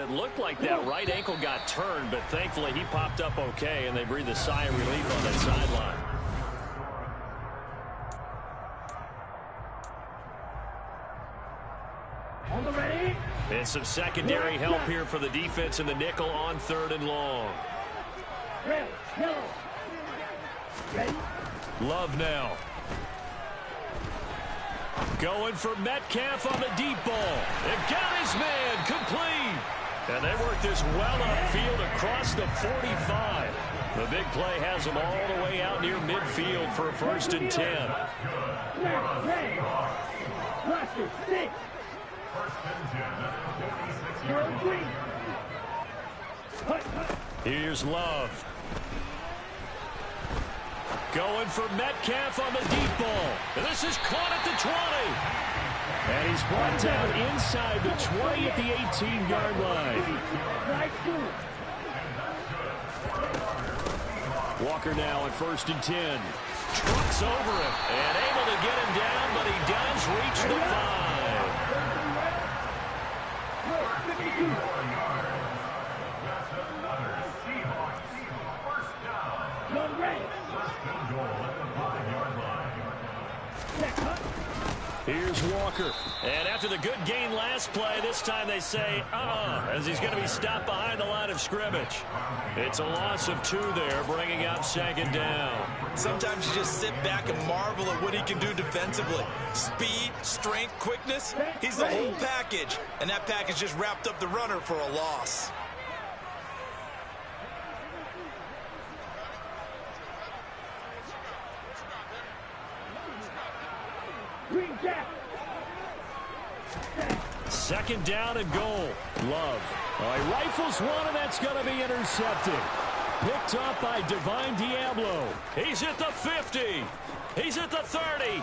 it looked like that right ankle got turned, but thankfully he popped up okay, and they breathed a sigh of relief on that sideline. And some secondary help here for the defense in the nickel on 3rd and long. Love now. Going for Metcalf on the deep ball. And got his man complete. And they work this well upfield across the 45. The big play has them all the way out near midfield for a 1st and 10. Here's Love. Going for Metcalf on the deep ball. And this is caught at the 20. And he's brought down inside the 20 at the 18-yard line. Walker now at 1st and 10. Trucks over him and able to get him down, but he does reach the 5. Here's Walker. And after the good gain last play, this time they say, as he's going to be stopped behind the line of scrimmage. It's a loss of 2 there, bringing up 2nd down. Sometimes you just sit back and marvel at what he can do defensively. Speed, strength, quickness. He's the whole package. And that package just wrapped up the runner for a loss. Second down and goal. Love. He rifles one, and that's going to be intercepted. Picked up by Divine Diablo. He's at the 50. He's at the 30.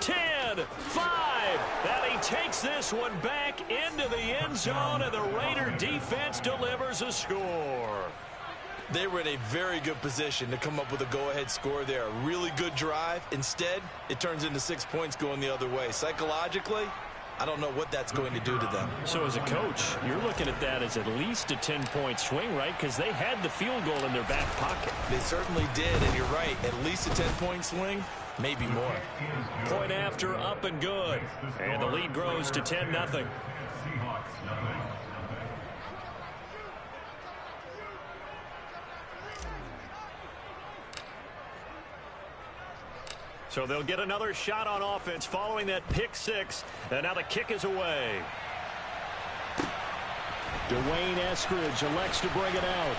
10, 5. And he takes this one back into the end zone, and the Raider defense delivers a score. They were in a very good position to come up with a go-ahead score there. A really good drive. Instead, it turns into 6 points going the other way. Psychologically, I don't know what that's going to do to them. So as a coach, you're looking at that as at least a 10-point swing, right? Because they had the field goal in their back pocket. They certainly did, and you're right. At least a 10-point swing, maybe more. Point after, up and good. And the lead grows to 10-0. So they'll get another shot on offense following that pick 6. And now the kick is away. Dwayne Eskridge elects to bring it out.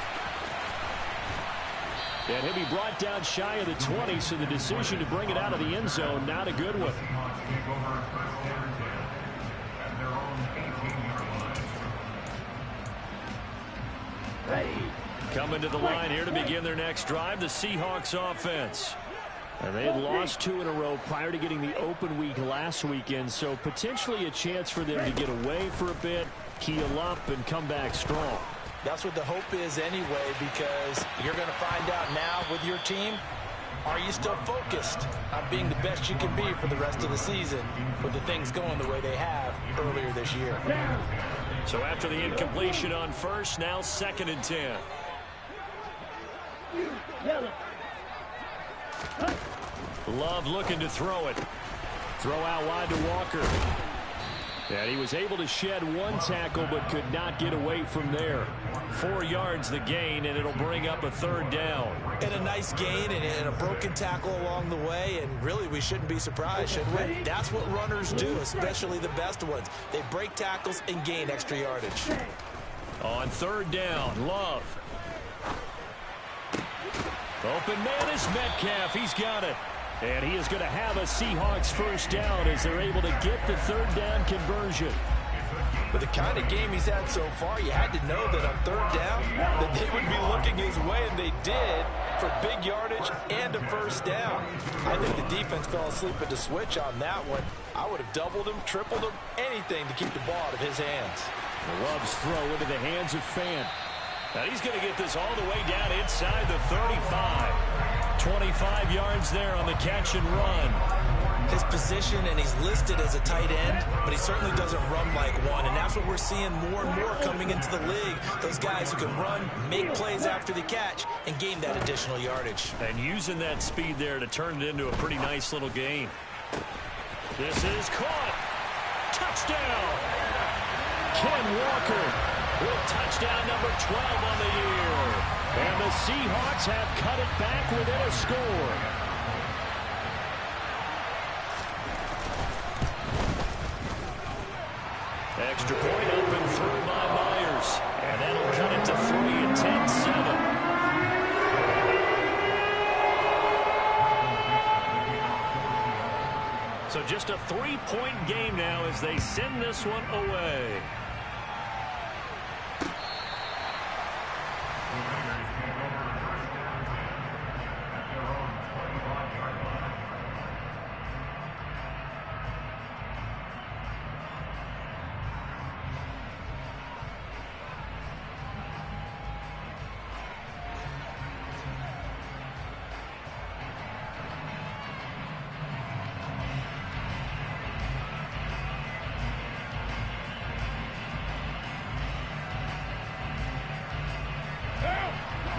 And he'll be brought down shy of the 20, so the decision to bring it out of the end zone, not a good one. Coming to the line here to begin their next drive, the Seahawks offense. And they had lost 2 in a row prior to getting the open week last weekend, so potentially a chance for them to get away for a bit, keel up, and come back strong. That's what the hope is anyway, because you're going to find out now with your team, are you still focused on being the best you can be for the rest of the season with the things going the way they have earlier this year. So after the incompletion on 1st, now 2nd and 10. Love looking to throw it. Throw out wide to Walker. And he was able to shed 1 tackle but could not get away from there. 4 yards the gain, and it'll bring up a 3rd down. And a nice gain and a broken tackle along the way, and really we shouldn't be surprised, should we? That's what runners do, especially the best ones. They break tackles and gain extra yardage. On 3rd down, Love. Open man is Metcalf. He's got it. And he is going to have a Seahawks 1st down as they're able to get the 3rd down conversion. With the kind of game he's had so far, you had to know that on 3rd down that they would be looking his way, and they did, for big yardage and a 1st down. I think the defense fell asleep at the switch on that one. I would have doubled him, tripled him, anything to keep the ball out of his hands. Love's throw into the hands of Fan. Now he's going to get this all the way down inside the 35. 25 yards there on the catch and run. his position, and he's listed as a tight end, but he certainly doesn't run like one, and that's what we're seeing more and more coming into the league. Those guys who can run, make plays after the catch, and gain that additional yardage. And using that speed there to turn it into a pretty nice little gain. This is caught. Touchdown. Ken Walker with touchdown number 12 on the year. And the Seahawks have cut it back within a score. Extra point open through by Myers. And that'll cut it to 3 and 10-7. So just a 3-point game now as they send this one away.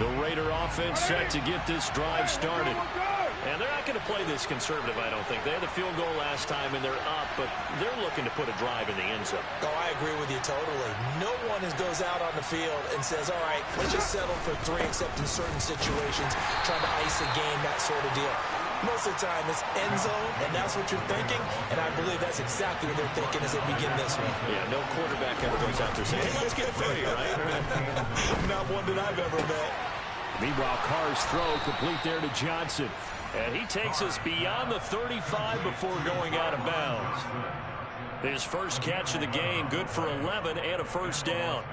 The Raider offense set to get this drive started. And they're not going to play this conservative, I don't think. They had the field goal last time, and they're up, but they're looking to put a drive in the end zone. Oh, I agree with you totally. No one goes out on the field and says, all right, let's just settle for 3, except in certain situations, trying to ice a game, that sort of deal. Most of the time, it's end zone, and that's what you're thinking, and I believe that's exactly what they're thinking as they begin this one. Yeah, no quarterback ever goes out there saying, hey, let's get 3, right? Not one that I've ever met. Meanwhile, Carr's throw complete there to Johnson. And he takes us beyond the 35 before going out of bounds. His first catch of the game, good for 11 and a first down.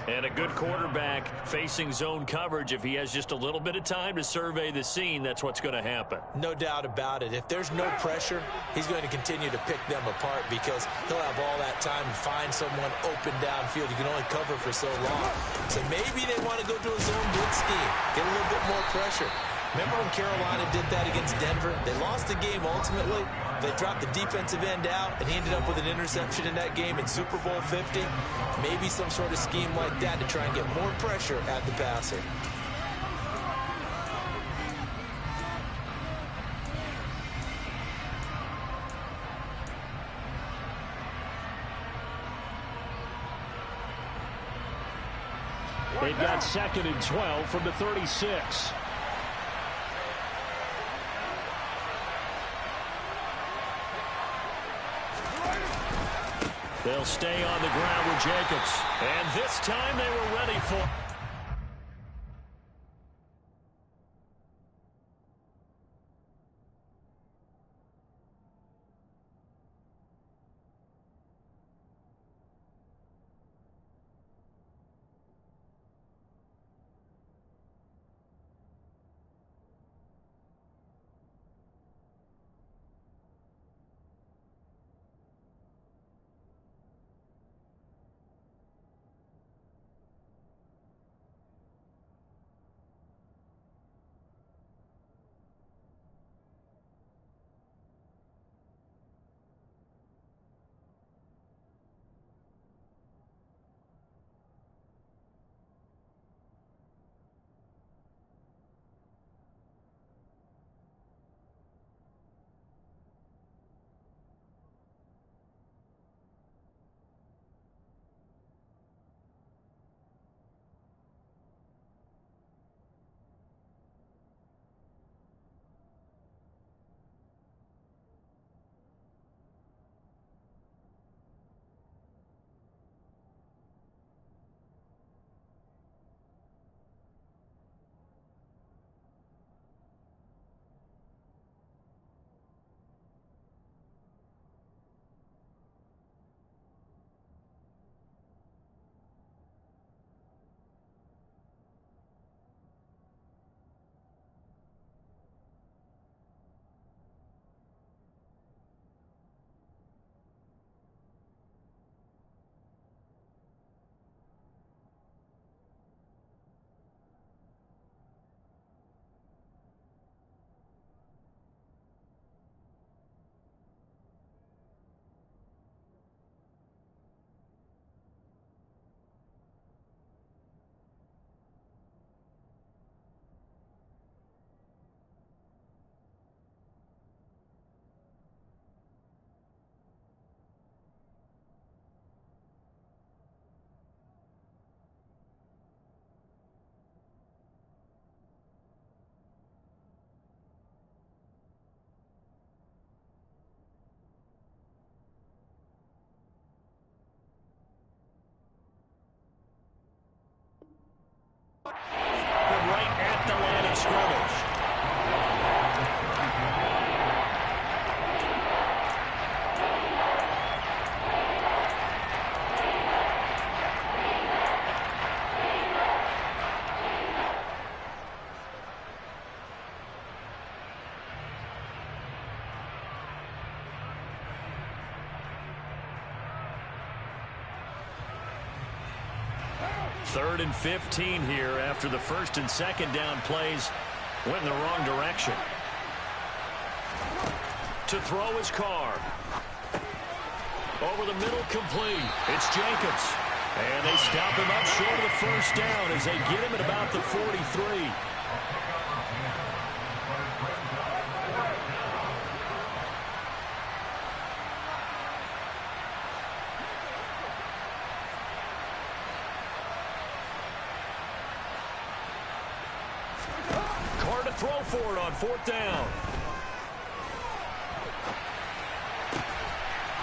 And a good quarterback facing zone coverage. If he has just a little bit of time to survey the scene, that's what's going to happen. No doubt about it. If there's no pressure, he's going to continue to pick them apart because he'll have all that time to find someone open downfield. You can only cover for so long. So maybe they want to go to a zone blitz scheme, get a little bit more pressure. Remember when Carolina did that against Denver? They lost the game ultimately. They dropped the defensive end out, and he ended up with an interception in that game in Super Bowl 50. Maybe some sort of scheme like that to try and get more pressure at the passer. They've got 2nd and 12 from the 36. They'll stay on the ground with Jacobs. And this time they were ready for... 3rd and 15 here after the first and second down plays went in the wrong direction. To throw his Carr. Over the middle, complete. It's Jacobs. And they stop him up short of the first down as they get him at about the 43. Carr to throw for it on 4th down.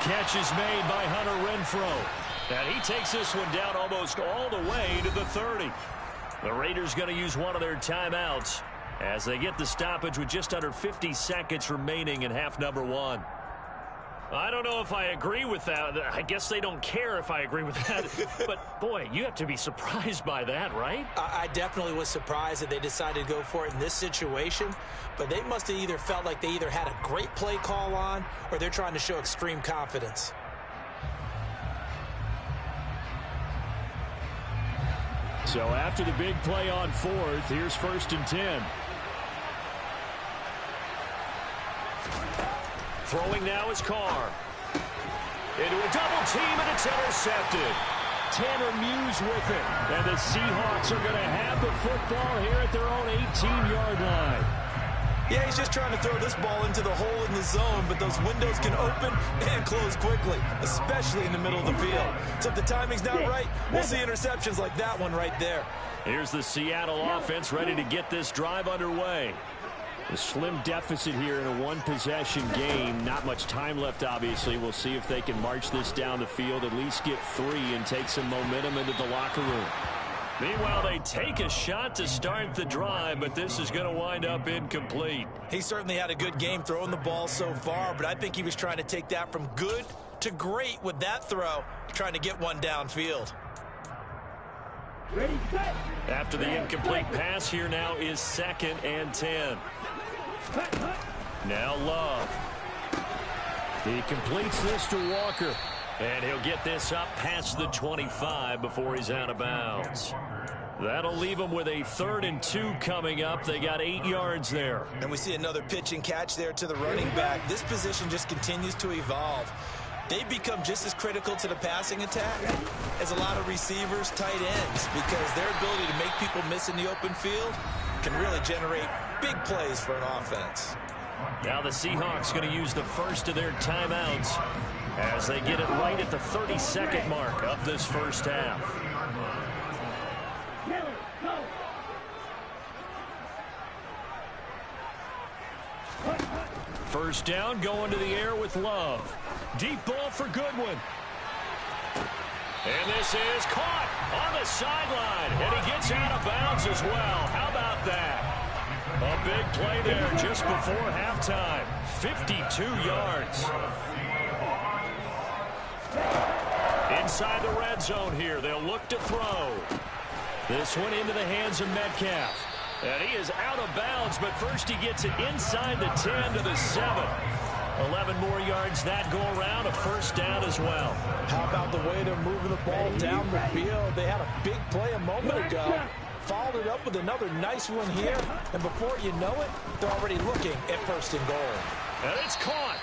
Catch is made by Hunter Renfrow. And he takes this one down almost all the way to the 30. The Raiders going to use one of their timeouts as they get the stoppage with just under 50 seconds remaining in half number 1. I don't know if I agree with that. I guess they don't care if I agree with that. But, boy, you have to be surprised by that, right? I definitely was surprised that they decided to go for it in this situation. But they must have either felt like they either had a great play call on or they're trying to show extreme confidence. So after the big play on 4th, here's 1st and 10. Throwing now is Carr. Into a double team, and it's intercepted. Tanner Muse with it. And the Seahawks are going to have the football here at their own 18-yard line. Yeah, he's just trying to throw this ball into the hole in the zone, but those windows can open and close quickly, especially in the middle of the field. So if the timing's not right, we'll see interceptions like that one right there. Here's the Seattle offense ready to get this drive underway. A slim deficit here in a one-possession game. Not much time left, obviously. We'll see if they can march this down the field, at least get 3, and take some momentum into the locker room. Meanwhile, they take a shot to start the drive, but this is going to wind up incomplete. He certainly had a good game throwing the ball so far, but I think he was trying to take that from good to great with that throw, trying to get one downfield. After the incomplete pass, here now is 2nd and 10. Now Love. He completes this to Walker. And he'll get this up past the 25 before he's out of bounds. That'll leave him with a 3rd and 2 coming up. They got 8 yards there. And we see another pitch and catch there to the running back. This position just continues to evolve. They've become just as critical to the passing attack as a lot of receivers, tight ends, because their ability to make people miss in the open field can really generate big plays for an offense. Now the Seahawks going to use the first of their timeouts as they get it right at the 32nd mark of this first half. First down, going to the air with Love. Deep ball for Goodwin. And this is caught on the sideline. And he gets out of bounds as well. How about that? A big play there just before halftime. 52 yards. Inside the red zone here. They'll look to throw. This one into the hands of Metcalf. And he is out of bounds, but first he gets it inside the 10 to the 7. 11 more yards that go around, a first down as well. How about the way they're moving the ball down the field? They had a big play a moment ago. Followed it up with another nice one here. And before you know it, they're already looking at 1st and goal. And it's caught.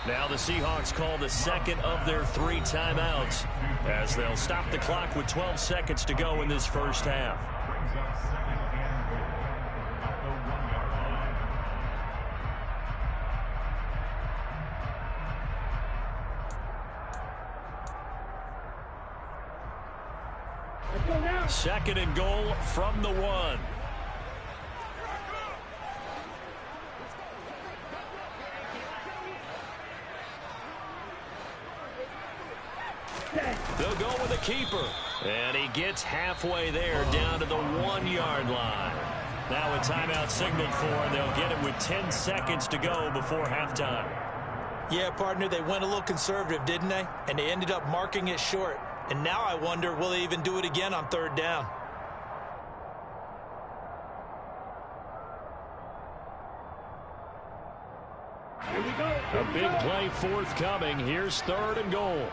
Now the Seahawks call the second of their 3 timeouts as they'll stop the clock with 12 seconds to go in this first half. Second and goal from the 1. They'll go with a keeper. And he gets halfway there down to the 1-yard line. Now a timeout signaled for, and they'll get it with 10 seconds to go before halftime. Yeah, partner, they went a little conservative, didn't they? And they ended up marking it short. And now I wonder, will they even do it again on 3rd down? Here we go. A big play forthcoming. Here's 3rd and goal.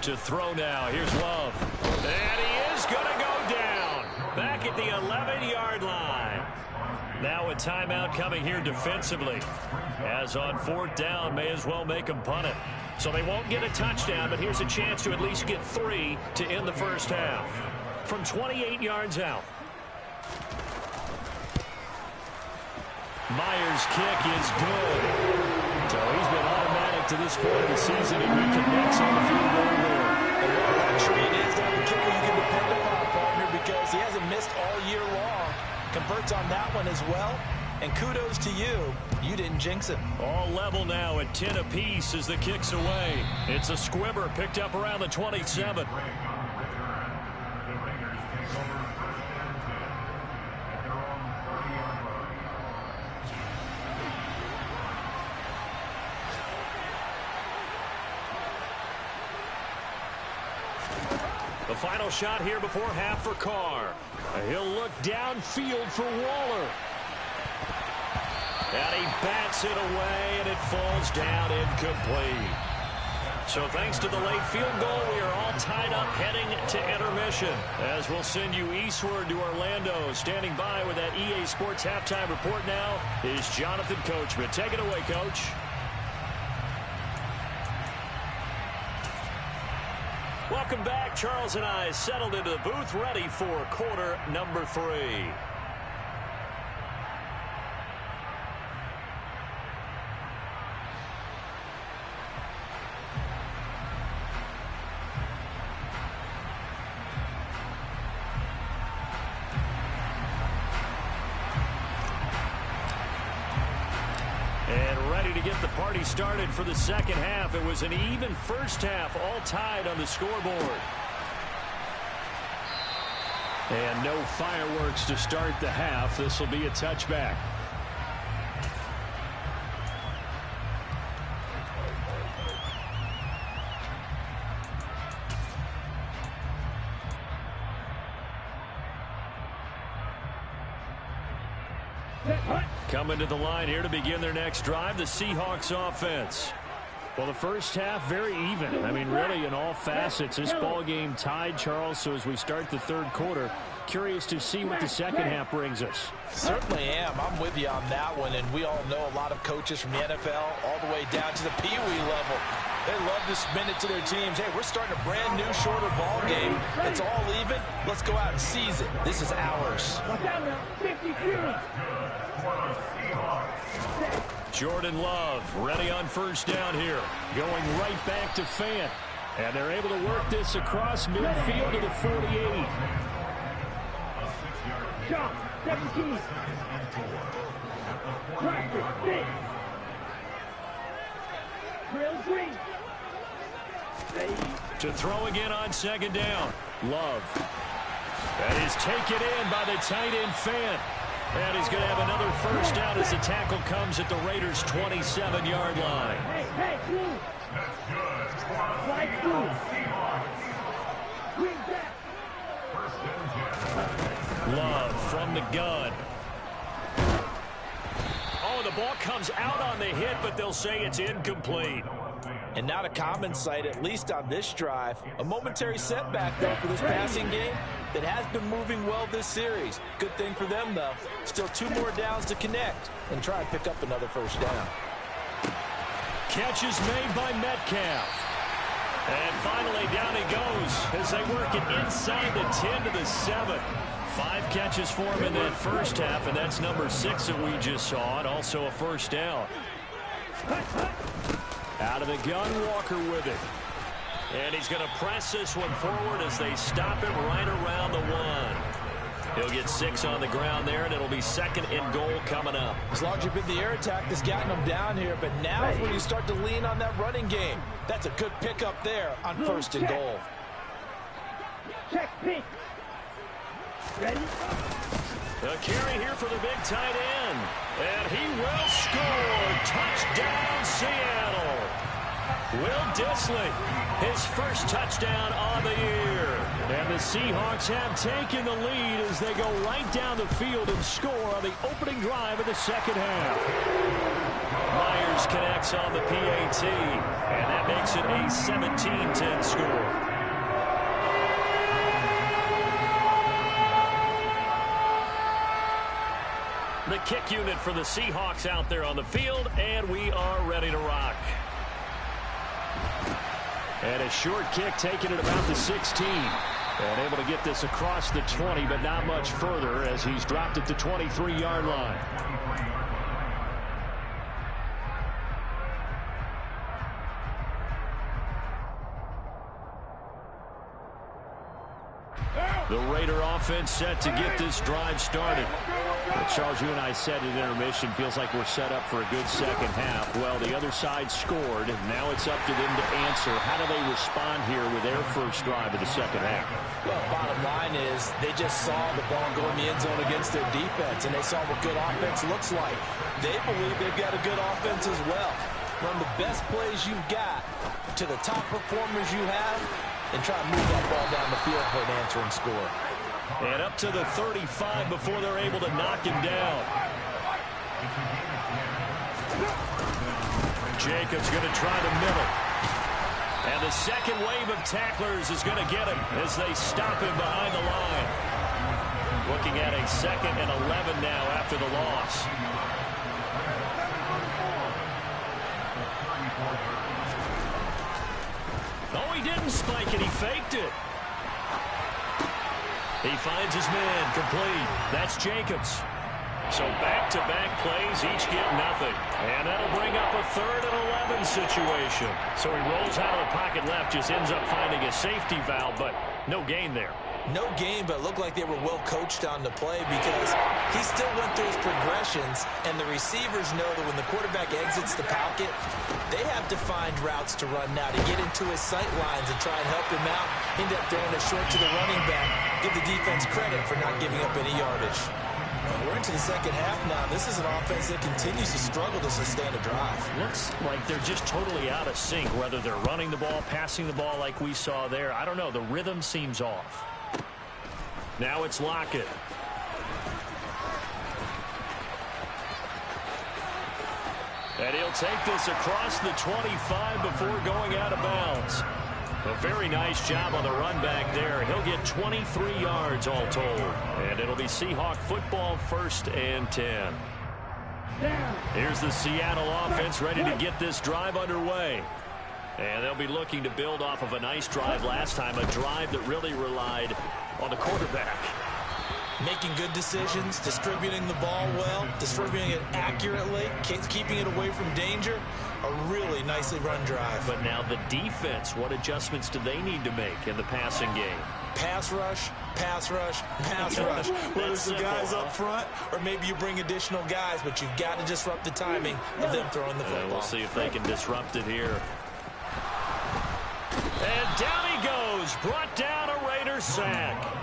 To throw now. Here's Love. And he is going to go down. Back at the 11-yard line. Now a timeout coming here defensively. As on 4th down, may as well make them punt it. So they won't get a touchdown, but here's a chance to at least get 3 to end the first half. From 28 yards out. Myers' kick is good. So he's been automatic to this point of the season, and he connects on the field goal there. And what a luxury it is to have a kicker you can depend upon, partner, because he hasn't missed all year long. Converts on that one as well. And kudos to you. You didn't jinx it. All level now at 10 apiece as the kick's away. It's a squibber picked up around the 27. The final shot here before half for Carr. He'll look downfield for Waller. And he bats it away, and it falls down incomplete. So thanks to the late field goal, we are all tied up heading to intermission. As we'll send you eastward to Orlando. Standing by with that EA Sports halftime report now is Jonathan Coachman. Take it away, Coach. Welcome back. Charles and I settled into the booth, ready for quarter number 3. Get the party started for the second half. It was an even first half, all tied on the scoreboard. And no fireworks to start the half. This will be a touchback. Coming to the line here to begin their next drive, the Seahawks offense. Well, the first half, very even. I mean, really, in all facets, this ball game tied, Charles. So as we start the third quarter, curious to see what the second half brings us. Certainly am. I'm with you on that one. And we all know a lot of coaches from the NFL all the way down to the Pee Wee level. They love to spin it to their teams. Hey, we're starting a brand new, shorter ball game. It's all even. Let's go out and seize it. This is ours. Jordan Love ready on first down here. Going right back to Fant. And they're able to work this across midfield to the 48. Shot, 17. Practice, 6. Drill 3. To throw again on second down. Love. That is taken in by the tight end Fant. And he's going to have another first down as the tackle comes at the Raiders' 27-yard line. Hey, blue. Slide blue. Green back. Love from the gun. Oh, the ball comes out on the hit, but they'll say it's incomplete. And not a common sight, at least on this drive. A momentary setback, though, for this passing game that has been moving well this series. Good thing for them, though. Still 2 more downs to connect and try and pick up another first down. Catch is made by Metcalf. And finally, down he goes as they work it inside the 10 to the 7. 5 catches for him in that first half, and that's number 6 that we just saw, and also a first down. Out of the gun, Walker with it. And he's going to press this one forward as they stop him right around the 1. He'll get 6 on the ground there, and it'll be second and goal coming up. As long as you've been the air attack that's gotten them down here, but now is when you start to lean on that running game. That's a good pickup there on first and goal. Check, pick. Ready? The carry here for the big tight end. And he will score. Touchdown, Seattle. Will Dissly, his first touchdown on the year. And the Seahawks have taken the lead as they go right down the field and score on the opening drive of the second half. Myers connects on the PAT, and that makes it a 17-10 score. The kick unit for the Seahawks out there on the field, and we are ready to rock. And a short kick taking it about the 16. And able to get this across the 20, but not much further as he's dropped at the 23-yard line. The Raider offense set to get this drive started. Charles, you and I said at intermission, feels like we're set up for a good second half. Well, the other side scored. Now it's up to them to answer. How do they respond here with their first drive of the second half? Well, bottom line is they just saw the ball go in the end zone against their defense, and they saw what good offense looks like. They believe they've got a good offense as well. Run the best plays you've got to the top performers you have, and try to move that ball down the field for an answering score. And up to the 35 before they're able to knock him down. Jacobs going to try the middle. And the second wave of tacklers is going to get him as they stop him behind the line. Looking at a 2nd and 11 now after the loss. Oh, he didn't spike it. He faked it. He finds his man complete. That's Jacobs. So back-to-back plays, each get nothing. And that'll bring up a 3rd and 11 situation. So he rolls out of the pocket left, just ends up finding a safety valve, but no gain there. No gain, but it looked like they were well coached on the play because he still went through his progressions, and the receivers know that when the quarterback exits the pocket, they have defined routes to run now to get into his sight lines and try and help him out. End up throwing it short to the running back. Give the defense credit for not giving up any yardage. We're into the second half now. This is an offense that continues to struggle to sustain a drive. Looks like they're just totally out of sync, whether they're running the ball, passing the ball like we saw there. I don't know. The rhythm seems off. Now it's Lockett. And he'll take this across the 25 before going out of bounds. A very nice job on the run back there. He'll get 23 yards all told. And it'll be Seahawk football 1st and 10. Here's the Seattle offense ready to get this drive underway. And they'll be looking to build off of a nice drive last time, a drive that really relied on the quarterback. Making good decisions, distributing the ball well, distributing it accurately, keeping it away from danger. A really nicely run drive. But now the defense, what adjustments do they need to make in the passing game? Pass rush, pass rush, pass rush. Whether it's the guys up front or maybe you bring additional guys, but you've got to disrupt the timing of them throwing the football. We'll see if they can disrupt it here. And down he goes. Brought down a Raider sack.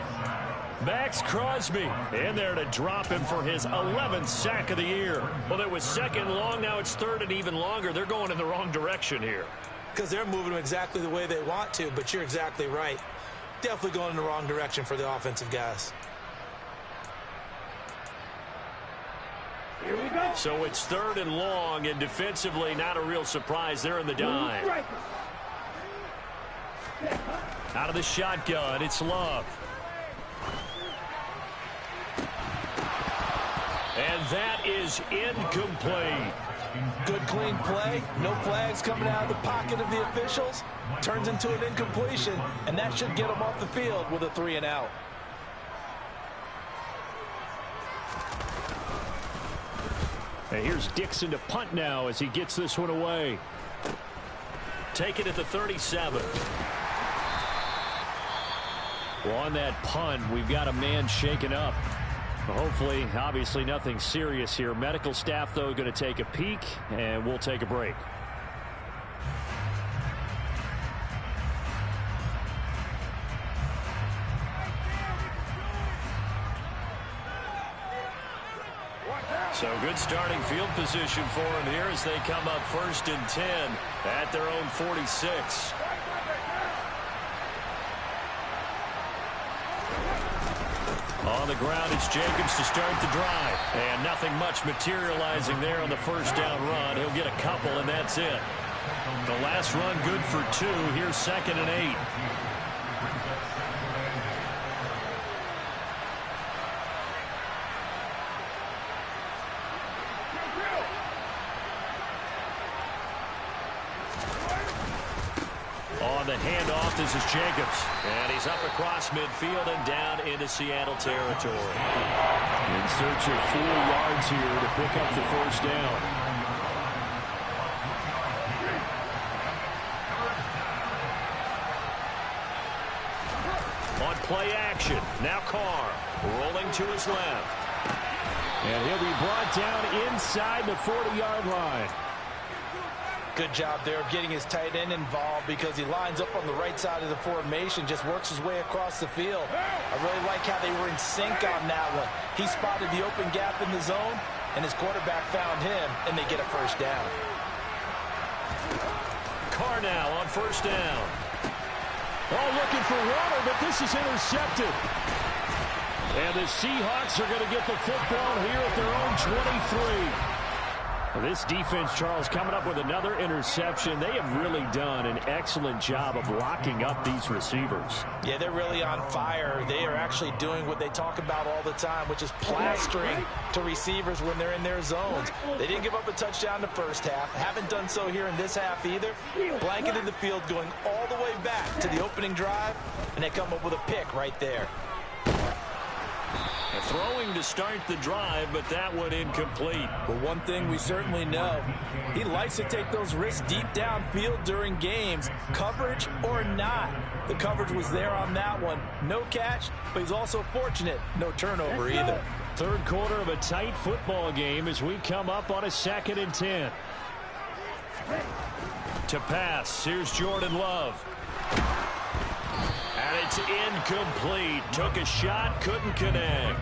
Max Crosby in there to drop him for his 11th sack of the year. Well, it was 2nd long. Now it's 3rd and even longer. They're going in the wrong direction here. Because they're moving them exactly the way they want to, but you're exactly right. Definitely going in the wrong direction for the offensive guys. Here we go. So it's 3rd and long, and defensively not a real surprise. They're in the dime. Out of the shotgun, it's Love. And that is incomplete. Good, clean play. No flags coming out of the pocket of the officials. Turns into an incompletion, and that should get them off the field with a 3 and out. And here's Dixon to punt now as he gets this one away. Take it at the 37. Well, on that punt, we've got a man shaken up. Hopefully, obviously nothing serious here. Medical staff, though, going to take a peek, and we'll take a break. So good starting field position for him here as they come up 1st and 10 at their own 46. On the ground, it's Jacobs to start the drive. And nothing much materializing there on the first down run. He'll get a couple, and that's it. The last run good for 2. Here's 2nd and 8. On the handoff, this is Jacobs. And he's up across midfield and down into Seattle territory. In search of 4 yards here to pick up the first down. On play action, now Carr rolling to his left. And he'll be brought down inside the 40-yard line. Good job there of getting his tight end involved because he lines up on the right side of the formation, just works his way across the field. I really like how they were in sync on that one. He spotted the open gap in the zone, and his quarterback found him, and they get a first down. Carr now on first down. Oh, looking for Waddle, but this is intercepted. And the Seahawks are going to get the football here at their own 23. This defense, Charles, coming up with another interception. They have really done an excellent job of locking up these receivers. Yeah, they're really on fire. They are actually doing what they talk about all the time, which is plastering to receivers when they're in their zones. They didn't give up a touchdown the first half. Haven't done so here in this half either. Blanketed the field going all the way back to the opening drive, and they come up with a pick right there. Throwing to start the drive, but that one incomplete. But one thing we certainly know, he likes to take those risks deep downfield during games, coverage or not. The coverage was there on that one. No catch, but he's also fortunate. No turnover either. Third quarter of a tight football game as we come up on a 2nd and 10. To pass, here's Jordan Love. And it's incomplete. Took a shot, couldn't connect.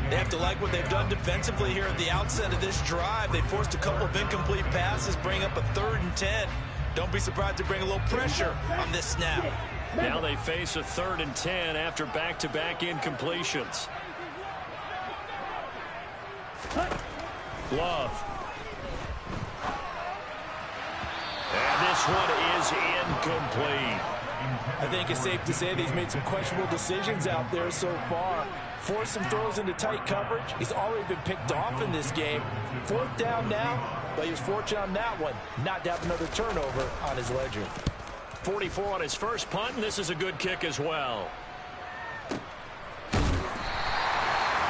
They have to like what they've done defensively here at the outset of this drive. They forced a couple of incomplete passes, bring up a 3rd and 10. Don't be surprised to bring a little pressure on this snap. Now they face a 3rd and 10 after back-to-back incompletions. Love. And this one is incomplete. I think it's safe to say that he's made some questionable decisions out there so far. Forced some throws into tight coverage. He's already been picked off in this game. 4th down now, but he was fortunate on that one not to have another turnover on his ledger. 44 on his first punt, and this is a good kick as well.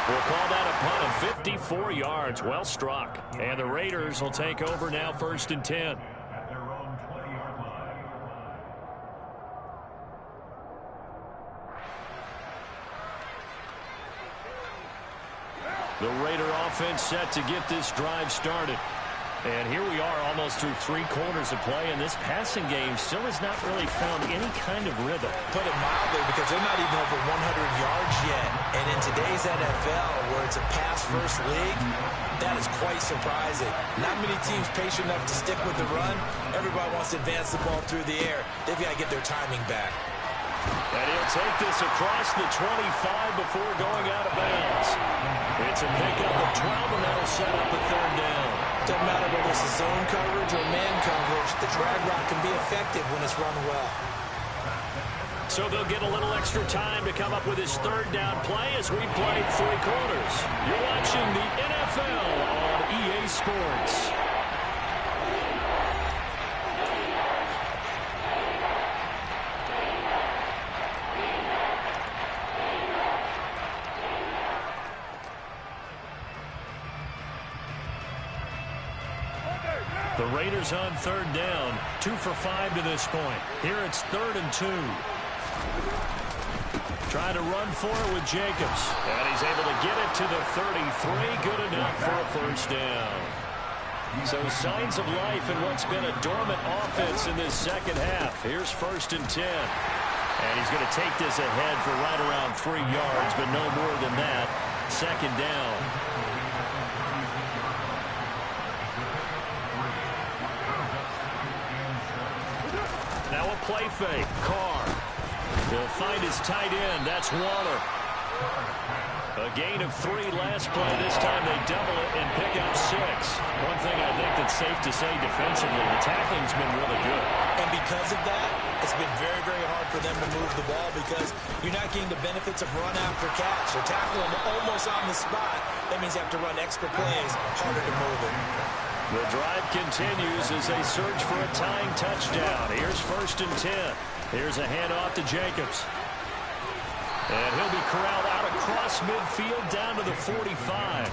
We'll call that a punt of 54 yards. Well struck. And the Raiders will take over now 1st and 10. The Raider offense set to get this drive started. And here we are almost through 3 quarters of play, and this passing game still has not really found any kind of rhythm. Put it mildly, because they're not even over 100 yards yet. And in today's NFL, where it's a pass-first league, that is quite surprising. Not many teams patient enough to stick with the run. Everybody wants to advance the ball through the air. They've got to get their timing back. And he'll take this across the 25 before going out of bounds. It's a pickup of 12, and that'll set up a 3rd down. Doesn't matter whether it's a zone coverage or man coverage, the drag route can be effective when it's run well. So they'll get a little extra time to come up with his 3rd down play as we play 3 quarters. You're watching the NFL on EA Sports. The Raiders on 3rd down, 2 for 5 to this point. Here it's 3rd and 2. Trying to run for it with Jacobs. And he's able to get it to the 33. Good enough for a 1st down. So signs of life in what's been a dormant offense in this 2nd half. Here's 1st and 10. And he's going to take this ahead for right around 3 yards, but no more than that. 2nd down. Now a play fake. Carr. He'll find his tight end. That's Waller. A gain of 3 last play. This time they double it and pick up 6. One thing I think that's safe to say defensively, the tackling's been really good. And because of that, it's been very, very hard for them to move the ball because you're not getting the benefits of run after catch. They're tackling them almost on the spot. That means you have to run extra plays, harder to move it. The drive continues as they search for a tying touchdown. Here's 1st and 10. Here's a handoff to Jacobs. And he'll be corralled out across midfield down to the 45.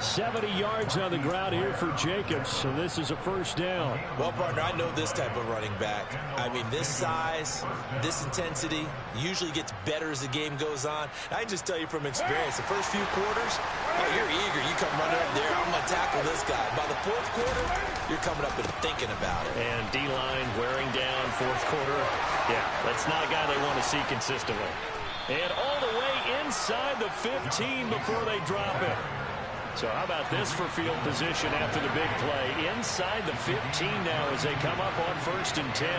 70 yards on the ground here for Jacobs, so this is a 1st down. Well, partner, I know this type of running back. I mean, this size, this intensity usually gets better as the game goes on. I can just tell you from experience, the first few quarters, oh, you're eager. You come running up there, I'm going to tackle this guy. By the 4th quarter, you're coming up and thinking about it. And D-line wearing down 4th quarter. Yeah, that's not a guy they want to see consistently. And all the way inside the 15 before they drop it. So how about this for field position after the big play? Inside the 15 now as they come up on 1st and 10.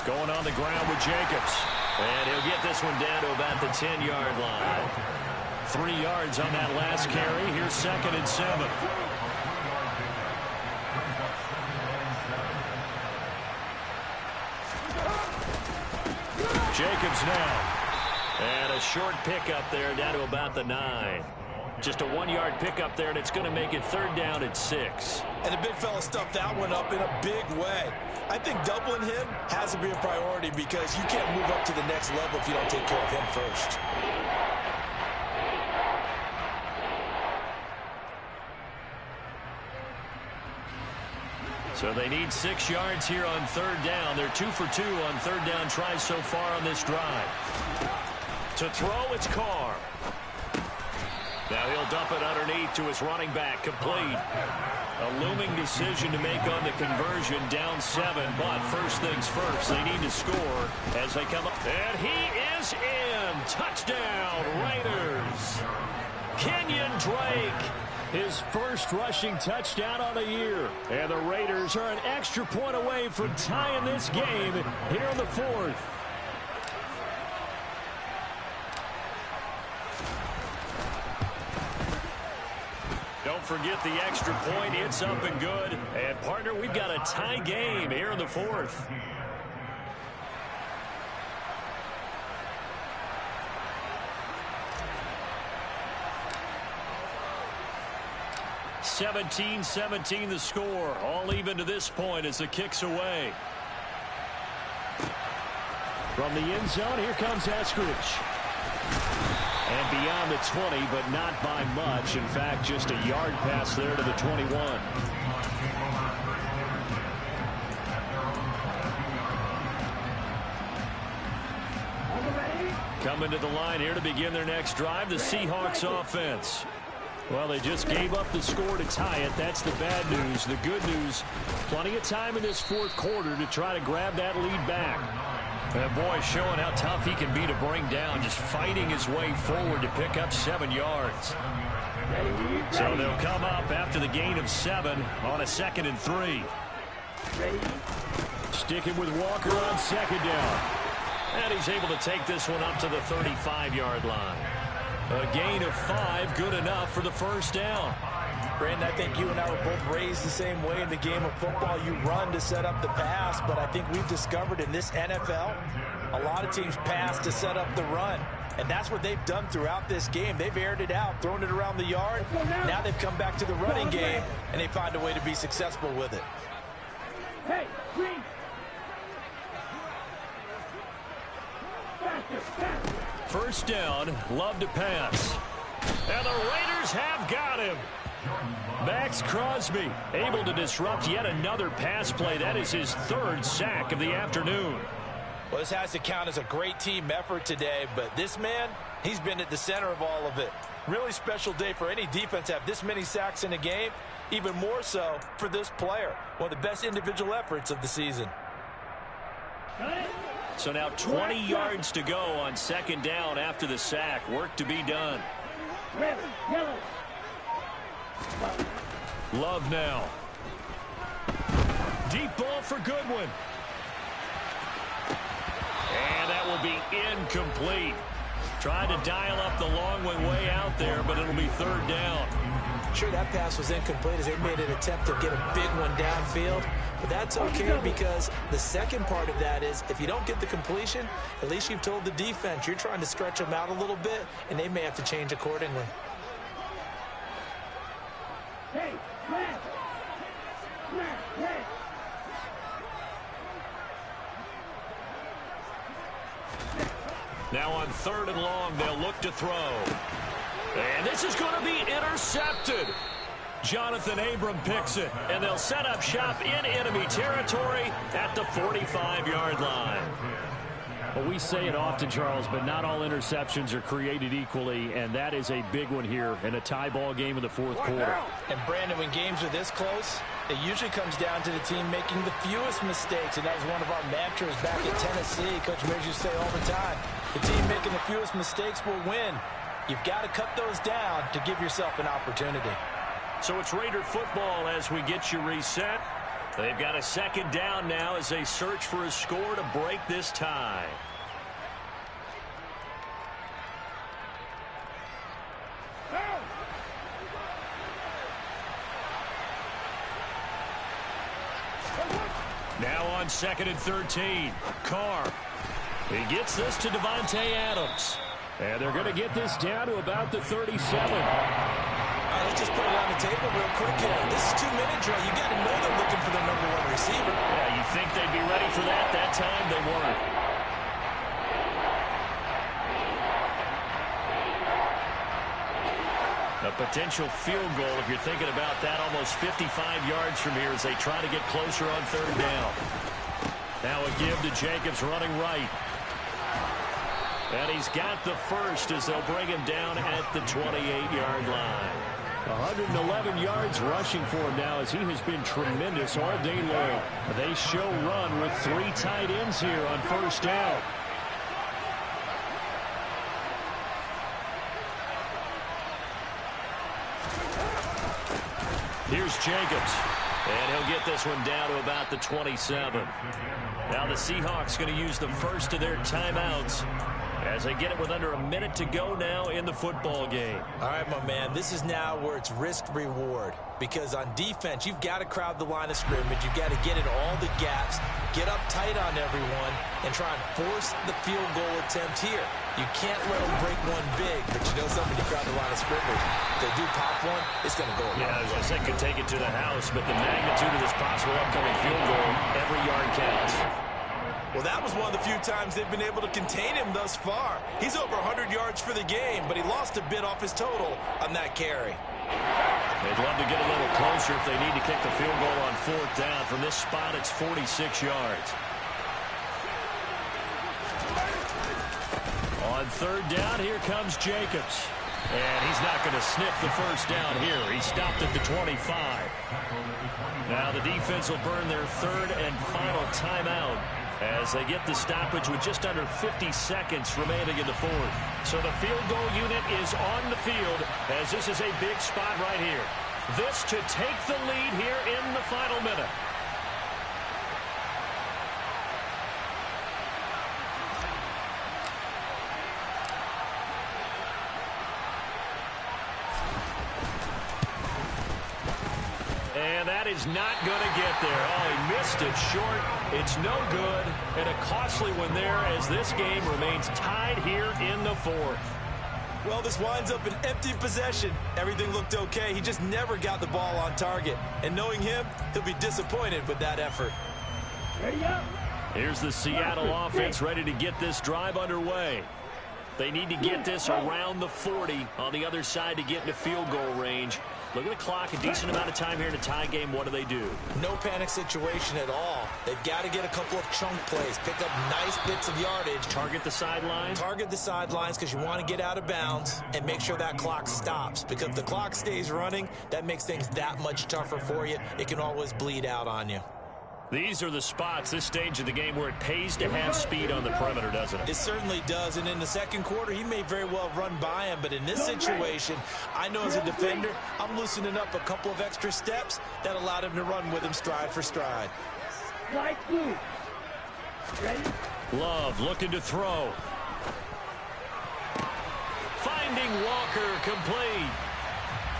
Going on the ground with Jacobs. And he'll get this one down to about the 10-yard line. 3 yards on that last carry. Here's 2nd and 7. Jacobs now. And a short pickup there down to about the 9. Just a 1-yard pickup there, and it's going to make it 3rd down at 6. And the big fella stuffed that one up in a big way. I think doubling him has to be a priority because you can't move up to the next level if you don't take care of him first. So they need 6 yards here on 3rd down. They're 2 for 2 on 3rd down tries so far on this drive. To throw, it's Carr. Now he'll dump it underneath to his running back. Complete. A looming decision to make on the conversion. Down 7, but first things first. They need to score as they come up. And he is in. Touchdown, Raiders. Kenyon Drake. His first rushing touchdown on the year. And the Raiders are an extra point away from tying this game here in the 4th. Don't forget the extra point. It's up and good. And, partner, we've got a tie game here in the 4th. (17-17) the score. All even to this point as the kick's away. From the end zone, here comes Eskridge. And beyond the 20, but not by much. In fact, just a yard pass there to the 21. Coming to the line here to begin their next drive, the Seahawks offense. Well, they just gave up the score to tie it. That's the bad news. The good news, plenty of time in this 4th quarter to try to grab that lead back. And boy, showing how tough he can be to bring down, just fighting his way forward to pick up 7 yards. So they'll come up after the gain of 7 on a 2nd and 3. Sticking with Walker on 2nd down. And he's able to take this one up to the 35-yard line. A gain of 5, good enough for the 1st down. Brandon, I think you and I were both raised the same way in the game of football. You run to set up the pass, but I think we've discovered in this NFL, a lot of teams pass to set up the run. And that's what they've done throughout this game. They've aired it out, thrown it around the yard. Now they've come back to the running game, and they find a way to be successful with it. Hey, green. First down, Love to pass. And the Raiders have got him. Max Crosby able to disrupt yet another pass play. That is his 3rd sack of the afternoon. Well, this has to count as a great team effort today, but this man, he's been at the center of all of it. Really special day for any defense to have this many sacks in a game, even more so for this player. One of the best individual efforts of the season. So now 20 yards to go on 2nd down after the sack. Work to be done. Love now. Deep ball for Goodwin. And to be incomplete. Tried to dial up the long way out there, but it'll be third down. Sure, that pass was incomplete as they made an attempt to get a big one downfield. But that's okay because the second part of that is if you don't get the completion, at least you've told the defense you're trying to stretch them out a little bit, and they may have to change accordingly. Hey, man. Hey. Now on 3rd and long, they'll look to throw. And this is going to be intercepted. Jonathan Abram picks it, and they'll set up shop in enemy territory at the 45-yard line. Well, we say it often, Charles, but not all interceptions are created equally, and that is a big one here in a tie ball game in the 4th quarter. And, Brandon, when games are this close, it usually comes down to the team making the fewest mistakes, and that was one of our mantras back at Tennessee. Coach Mears used to say all the time, the team making the fewest mistakes will win. You've got to cut those down to give yourself an opportunity. So it's Raider football as we get you reset. They've got a 2nd down now as they search for a score to break this tie. Now on 2nd and 13. Carr. He gets this to Devontae Adams. And they're going to get this down to about the 37. All right, let's just put it on the table real quick here. This is 2-minute drill. You got to know they're looking for their #1 receiver. Yeah, you think they'd be ready for that? That time they weren't. A potential field goal, if you're thinking about that, almost 55 yards from here as they try to get closer on 3rd down. Now a give to Jacobs running right. And he's got the first as they'll bring him down at the 28-yard line. 111 yards rushing for him now as he has been tremendous all day long. They show run with 3 tight ends here on 1st down. Here's Jacobs. And he'll get this one down to about the 27. Now the Seahawks going to use the first of their timeouts as they get it with under a minute to go now in the football game. All right, my man, this is now where it's risk-reward. Because on defense, you've got to crowd the line of scrimmage. You've got to get in all the gaps, get up tight on everyone, and try and force the field goal attempt here. You can't let them break one big, but you know something, you crowd the line of scrimmage. If they do pop one, it's going to go around. Yeah, I was going to say could take it to the house, but the magnitude of this possible upcoming field goal, every yard counts. Well, that was one of the few times they've been able to contain him thus far. He's over 100 yards for the game, but he lost a bit off his total on that carry. They'd love to get a little closer if they need to kick the field goal on 4th down. From this spot, it's 46 yards. On 3rd down, here comes Jacobs. And he's not going to sniff the first down here. He stopped at the 25. Now the defense will burn their 3rd and final timeout as they get the stoppage with just under 50 seconds remaining in the 4th. So the field goal unit is on the field as this is a big spot right here. This to take the lead here in the final minute. And that is not going to get there. Oh, he missed it short. It's no good. And a costly one there as this game remains tied here in the 4th. Well, this winds up an empty possession. Everything looked okay. He just never got the ball on target. And knowing him, he'll be disappointed with that effort. Ready up. Here's the Seattle offense ready to get this drive underway. They need to get this around the 40 on the other side to get into field goal range. Look at the clock, a decent amount of time here in a tie game. What do they do? No panic situation at all. They've got to get a couple of chunk plays, pick up nice bits of yardage. Target the sideline? Target the sidelines because you want to get out of bounds and make sure that clock stops. Because if the clock stays running, that makes things that much tougher for you. It can always bleed out on you. These are the spots, this stage of the game, where it pays to have speed on the perimeter, doesn't it? It certainly does, and in the second quarter, he may very well run by him, but in this situation, I know as a defender, I'm loosening up a couple of extra steps that allowed him to run with him stride for stride. Light blue. Ready? Love looking to throw. Finding Walker complete.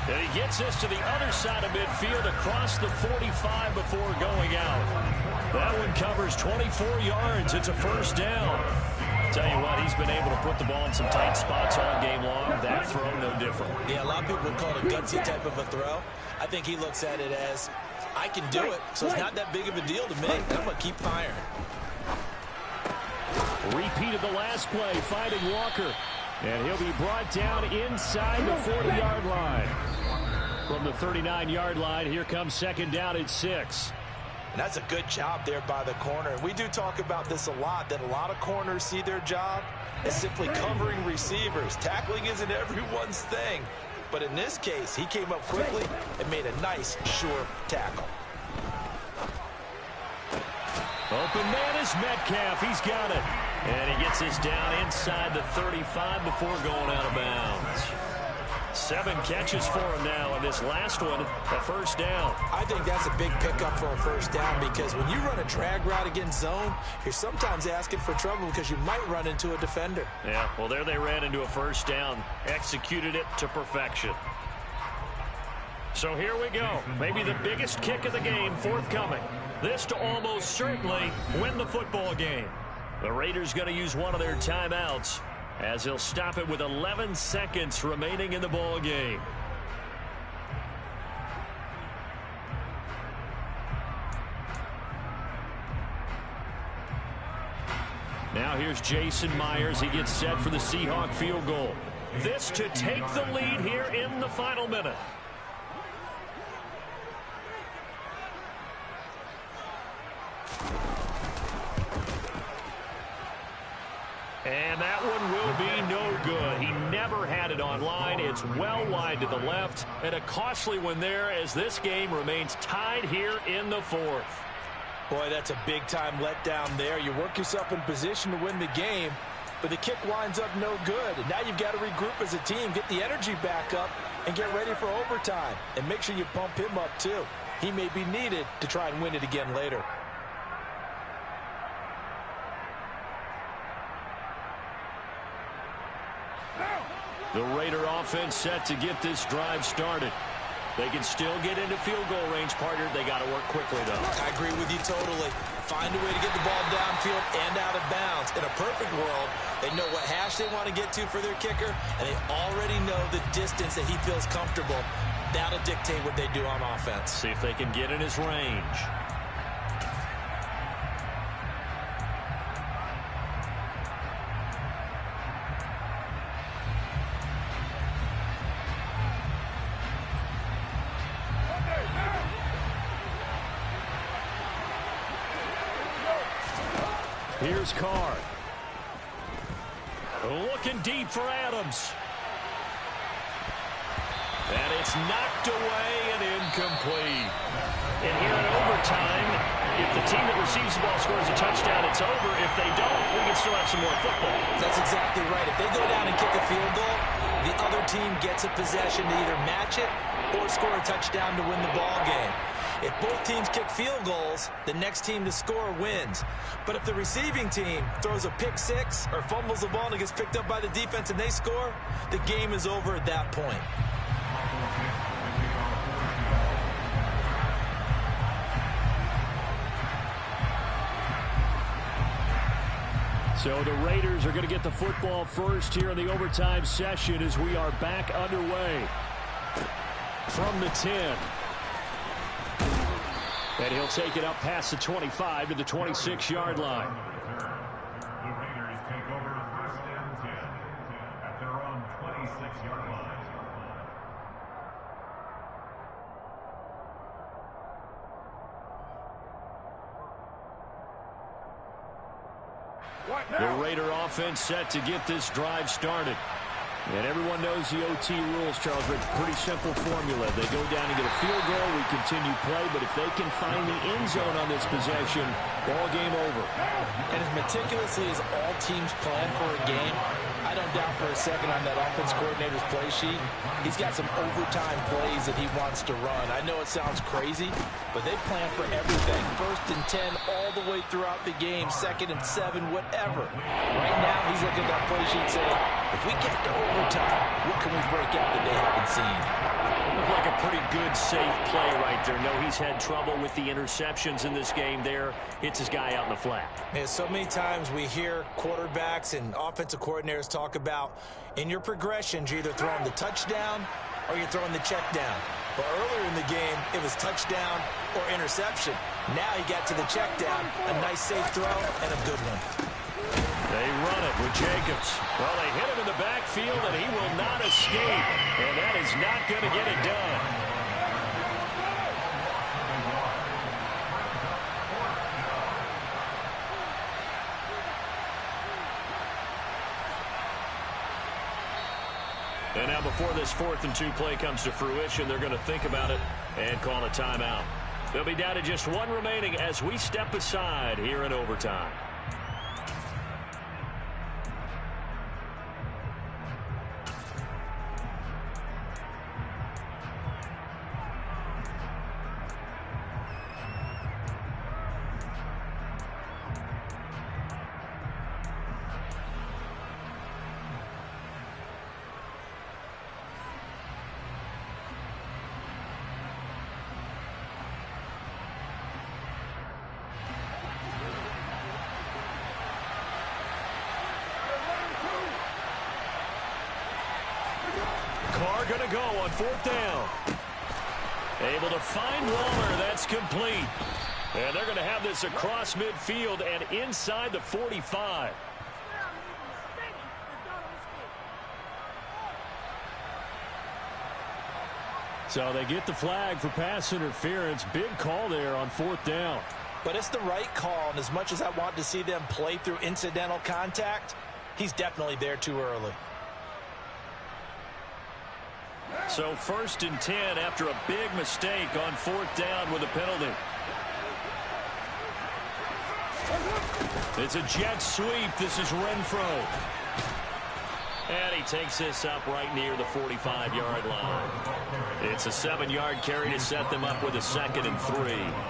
And he gets this to the other side of midfield across the 45 before going out. That one covers 24 yards. It's a first down. Tell you what, he's been able to put the ball in some tight spots all game long. That throw, no different. Yeah, a lot of people would call it a gutsy type of a throw. I think he looks at it as, I can do it, so it's not that big of a deal to me. I'm going to keep firing. Repeated the last play, finding Walker. And he'll be brought down inside the 40-yard line. From the 39-yard line, here comes second down at 6. And that's a good job there by the corner. We do talk about this a lot, that a lot of corners see their job as simply covering receivers. Tackling isn't everyone's thing. But in this case, he came up quickly and made a nice, sure tackle. Open man is Metcalf. He's got it. And he gets this down inside the 35 before going out of bounds. 7 catches for him now, and this last one, a first down. I think that's a big pickup for a first down because when you run a drag route against zone, you're sometimes asking for trouble because you might run into a defender. Yeah, well, there they ran into a first down. Executed it to perfection. So here we go. Maybe the biggest kick of the game forthcoming. This to almost certainly win the football game. The Raiders going to use one of their timeouts as they'll stop it with 11 seconds remaining in the ball game. Now here's Jason Myers. He gets set for the Seahawk field goal. This to take the lead here in the final minute. And that one will be no good. He never had it on line. It's well wide to the left. And a costly one there as this game remains tied here in the 4th. Boy, that's a big-time letdown there. You work yourself in position to win the game, but the kick winds up no good. And now you've got to regroup as a team, get the energy back up, and get ready for overtime. And make sure you pump him up, too. He may be needed to try and win it again later. The Raider offense set to get this drive started. They can still get into field goal range, partner. They got to work quickly, though. I agree with you totally. Find a way to get the ball downfield and out of bounds. In a perfect world, they know what hash they want to get to for their kicker, and they already know the distance that he feels comfortable. That'll dictate what they do on offense. See if they can get in his range. Here's Carr. Looking deep for Adams. And it's knocked away and incomplete. And here in overtime, if the team that receives the ball scores a touchdown, it's over. If they don't, we can still have some more football. That's exactly right. If they go down and kick a field goal, the other team gets a possession to either match it or score a touchdown to win the ball game. If both teams kick field goals, the next team to score wins. But if the receiving team throws a pick six or fumbles the ball and it gets picked up by the defense and they score, the game is over at that point. So the Raiders are going to get the football first here in the overtime session as we are back underway. From the 10. And he'll take it up past the 25 to the 26-yard line. The Raiders take over first and 10 at their own 26-yard line. The Raider offense set to get this drive started. And everyone knows the OT rules, Charles, but pretty simple formula. They go down and get a field goal, we continue play, but if they can find the end zone on this possession, ball game over. And as meticulously as all teams plan for a game, I don't doubt for a second on that offense coordinator's play sheet, he's got some overtime plays that he wants to run. I know it sounds crazy, but they plan for everything. 1st and 10 all the way throughout the game, 2nd and 7, whatever. Right now, he's looking at that play sheet saying, if we get to overtime, what can we break out that they haven't seen? Looked like a pretty good, safe play right there. No, he's had trouble with the interceptions in this game there. Hits his guy out in the flat. Yeah, so many times we hear quarterbacks and offensive coordinators talk about in your progressions, you're either throwing the touchdown or you're throwing the check down. But earlier in the game, it was touchdown or interception. Now he got to the check down, a nice safe throw, and a good one. They run it with Jacobs. Well, they hit him in the backfield, and he will not escape. And that is not going to get it done. And now before this 4th and 2 play comes to fruition, they're going to think about it and call a timeout. They'll be down to just one remaining as we step aside here in overtime. Going to go on 4th down. Able to find Waller. That's complete. And they're going to have this across midfield and inside the 45. So they get the flag for pass interference. Big call there on 4th down. But it's the right call, and as much as I want to see them play through incidental contact, he's definitely there too early. So 1st and 10 after a big mistake on 4th down with a penalty. It's a jet sweep. This is Renfro. And he takes this up right near the 45-yard line. It's a 7-yard carry to set them up with a 2nd and 3.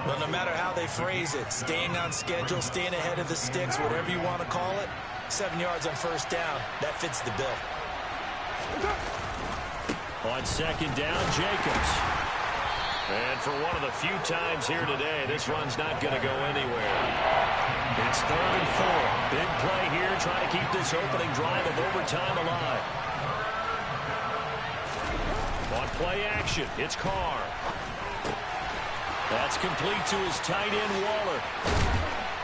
Well, no matter how they phrase it, staying on schedule, staying ahead of the sticks, whatever you want to call it, 7 yards on 1st down, that fits the bill. On 2nd down, Jacobs. And for one of the few times here today, this run's not going to go anywhere. It's 3rd and 4. Big play here, trying to keep this opening drive of overtime alive. On play action, it's Carr. That's complete to his tight end, Waller.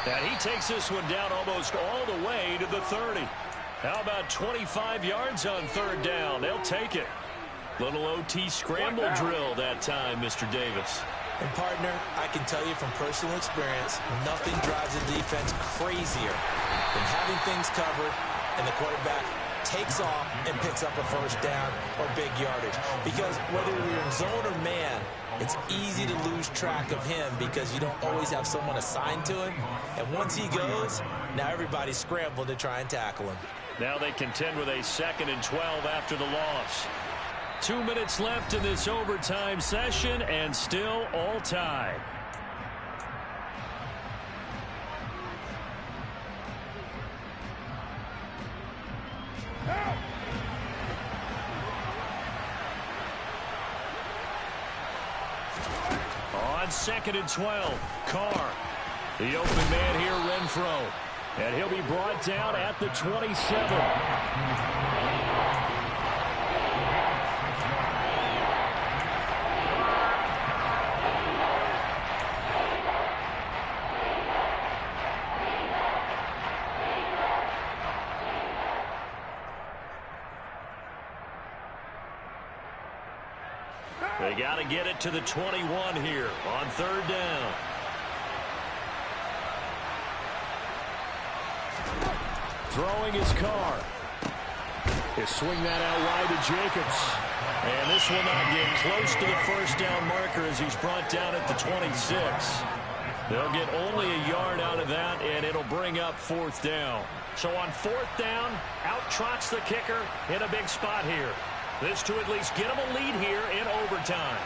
And he takes this one down almost all the way to the 30. How about 25 yards on 3rd down? They'll take it. Little OT scramble drill that time, Mr. Davis. And, partner, I can tell you from personal experience, nothing drives a defense crazier than having things covered and the quarterback takes off and picks up a 1st down or big yardage. Because whether you're in zone or man, it's easy to lose track of him because you don't always have someone assigned to him. And once he goes, now everybody's scrambling to try and tackle him. Now they contend with a 2nd and 12 after the loss. 2 minutes left in this overtime session, and still all tied. On 2nd and 12, Carr. The open man here, Renfro. And he'll be brought down at the 27. They got to get it to the 21 here on 3rd down. Throwing his Carr. He'll swing that out wide to Jacobs. And this will not get close to the 1st down marker as he's brought down at the 26. They'll get only a yard out of that, and it'll bring up 4th down. So on 4th down, out trots the kicker in a big spot here. This to at least get them a lead here in overtime.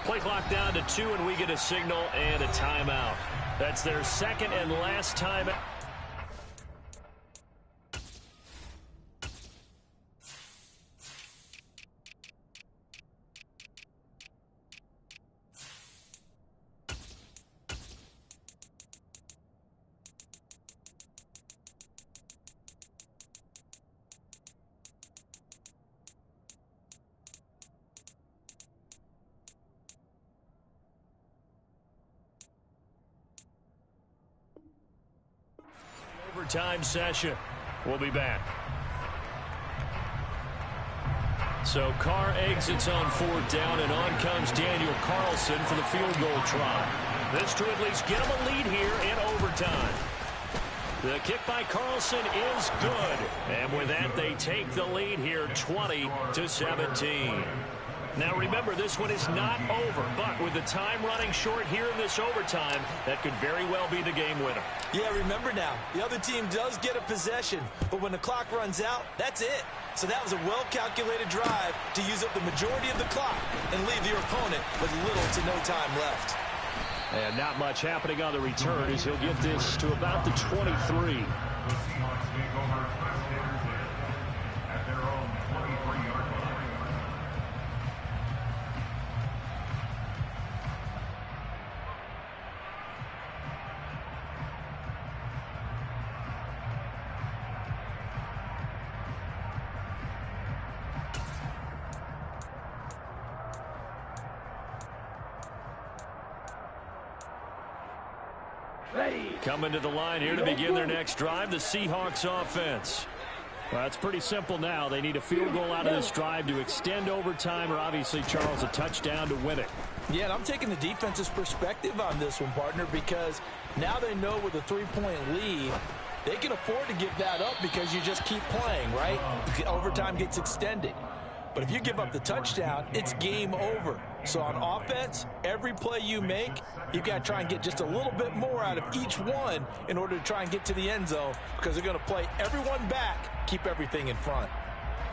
Play clock down to 2, and we get a signal and a timeout. That's their second and last time. Overtime session. We'll be back. So Carr exits on 4th down, and on comes Daniel Carlson for the field goal try. This to at least get him a lead here in overtime. The kick by Carlson is good. And with that, they take the lead here 20-17. Now remember, this one is not over, but with the time running short here in this overtime, that could very well be the game winner. Yeah, remember now, the other team does get a possession, but when the clock runs out, that's it. So that was a well-calculated drive to use up the majority of the clock and leave your opponent with little to no time left. And not much happening on the return as he'll get this to about the 23. At their own 23-yard line. Coming to the line here to begin their next drive, the Seahawks offense. Well, it's pretty simple now. They need a field goal out of this drive to extend overtime, or obviously, Charles, a touchdown to win it. Yeah, and I'm taking the defense's perspective on this one, partner, because now they know with a 3-point lead, they can afford to give that up because you just keep playing, right? Overtime gets extended. But if you give up the touchdown, it's game over. So on offense, every play you make, you've got to try and get just a little bit more out of each one in order to try and get to the end zone, because they're going to play everyone back, keep everything in front.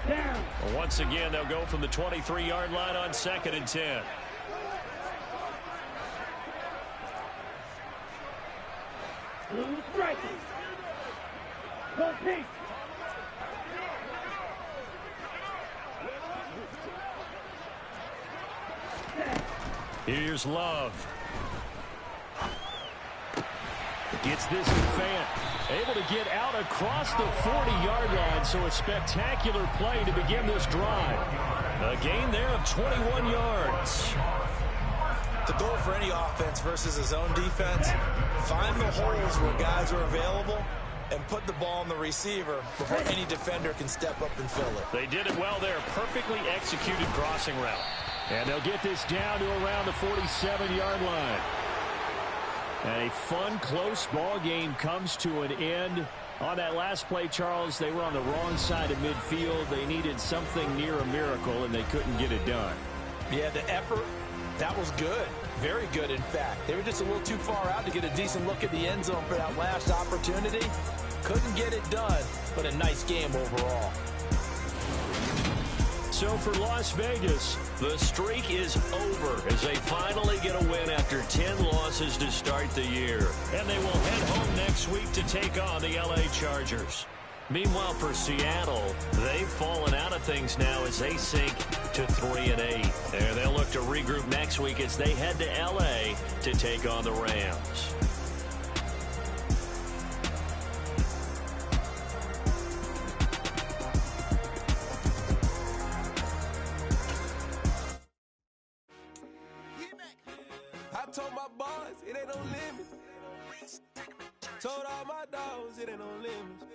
Down. Well, once again, they'll go from the 23-yard line on 2nd and 10. Blue strikers. Go pink. Here's Love. Gets this to Fant. Able to get out across the 40-yard line, so a spectacular play to begin this drive. A gain there of 21 yards. The goal for any offense versus his own defense, find the holes where guys are available and put the ball on the receiver before any defender can step up and fill it. They did it well there. Perfectly executed crossing route. And they'll get this down to around the 47-yard line. And a fun, close ball game comes to an end. On that last play, Charles, they were on the wrong side of midfield. They needed something near a miracle, and they couldn't get it done. Yeah, the effort, that was good. Very good, in fact. They were just a little too far out to get a decent look at the end zone for that last opportunity. Couldn't get it done, but a nice game overall. So for Las Vegas, the streak is over as they finally get a win after 10 losses to start the year. And they will head home next week to take on the LA Chargers. Meanwhile, for Seattle, they've fallen out of things now as they sink to 3-8. There, they'll look to regroup next week as they head to LA to take on the Rams. I told my boys it ain't no limit. Told all my dogs it ain't no limit.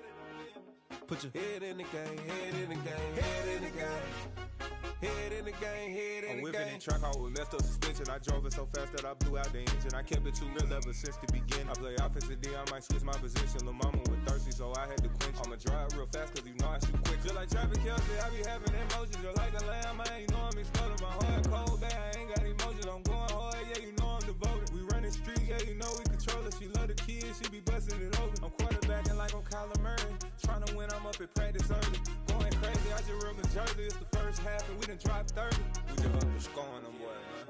Put your head in the game, head in the game, head in the game, Head in the game, head in the game. I'm whipping in track out with messed up suspension. I drove it so fast that I blew out the engine. I kept it too real ever since the beginning. I play offensive D, I might switch my position. Lil' mama was thirsty, so I had to quench. I'ma drive real fast, cause you know I shoot quick. Just like traffic Kelsey, I be having emotions. Just like a lamb, man, you know I'm exploding. My heart cold, bad, I ain't got emotions. I'm going hard, yeah, you know I'm devoted. We running streets, yeah, you know we control it. She love the kids, she be busting it open. I'm quarterbacking like I'm Kyler Murray. Trying to win, I'm up at practice early. Going crazy, I just real Jersey. It's the first half and we done dropped 30. We just up the scoring them boy, man.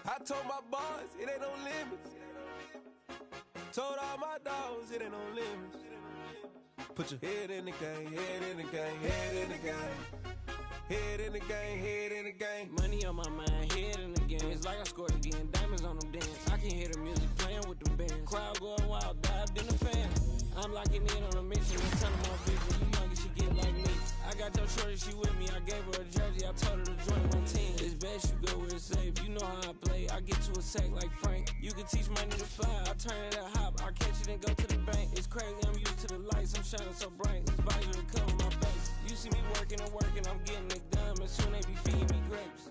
I told my boys, it ain't no limits. Told all my dogs, it ain't no limits. Put your head in the game, head in the game, head in the game. Head in the game, head in the game. Money on my mind, head in the game. It's like I scored again, diamonds on them dance. I can hear the music playing with them bands. Crowd going wild, dived in the fan. I'm locking in on a mission, and telling my vision. You young, you should get like me. I got your shorty, she with me. I gave her a jersey, I told her to join my team. It's best you go where it's safe. You know how I play. I get to a sack like Frank. You can teach money to fly. I turn it a hop. I catch it and go to the bank. It's crazy, I'm used to the lights. I'm shining so bright. This visor to cover my face. You see me working and working. I'm getting it done. And soon they be feeding me grapes.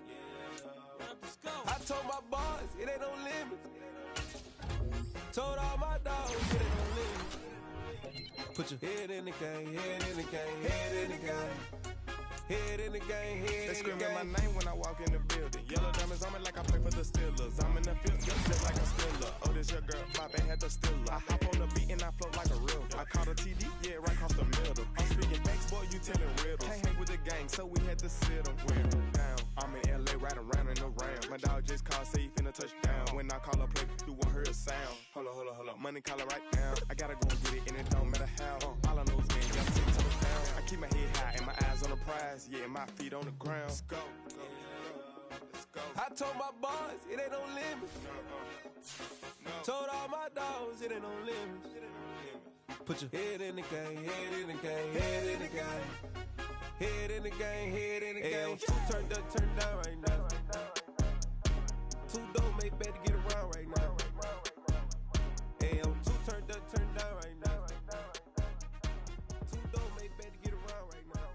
Let's go. I told my boys, it ain't no limits. Told all my dogs, it ain't no limits. Put your head in the game, head in the game, head in the game. Head in the game, head in the game. They screaming my name when I walk in the building. Yellow diamonds on me like I play for the Steelers. I'm in the field, just like a Steeler. Oh, this your girl, Bobby had the Steeler. I hop on the beat and I float like a real. I caught a TD, yeah, right across the middle. I'm speaking facts, boy, you telling riddles. Can't hang with the gang, so we had to sit them down. I'm in LA, riding around in the round. My dog just called, say he finna touchdown. When I call a play, you won't hear a sound. Hold up, money caller right now. I gotta go and get it, and it don't matter how. All I know is man, y'all 6 toes down. I keep my head high and my eyes on the prize. Yeah, my feet on the ground. Let's go. Let's go. I told my boys, it ain't no limits. Told all my dogs, it ain't no limits. Put your head in the game, head in the game, head in the game. Head in the game, head in the game. Two turned up, turned down right now. Two don't make bad to get around right now. Hey, I'm two turned up, turned down right now. Two don't make bad to get around right now.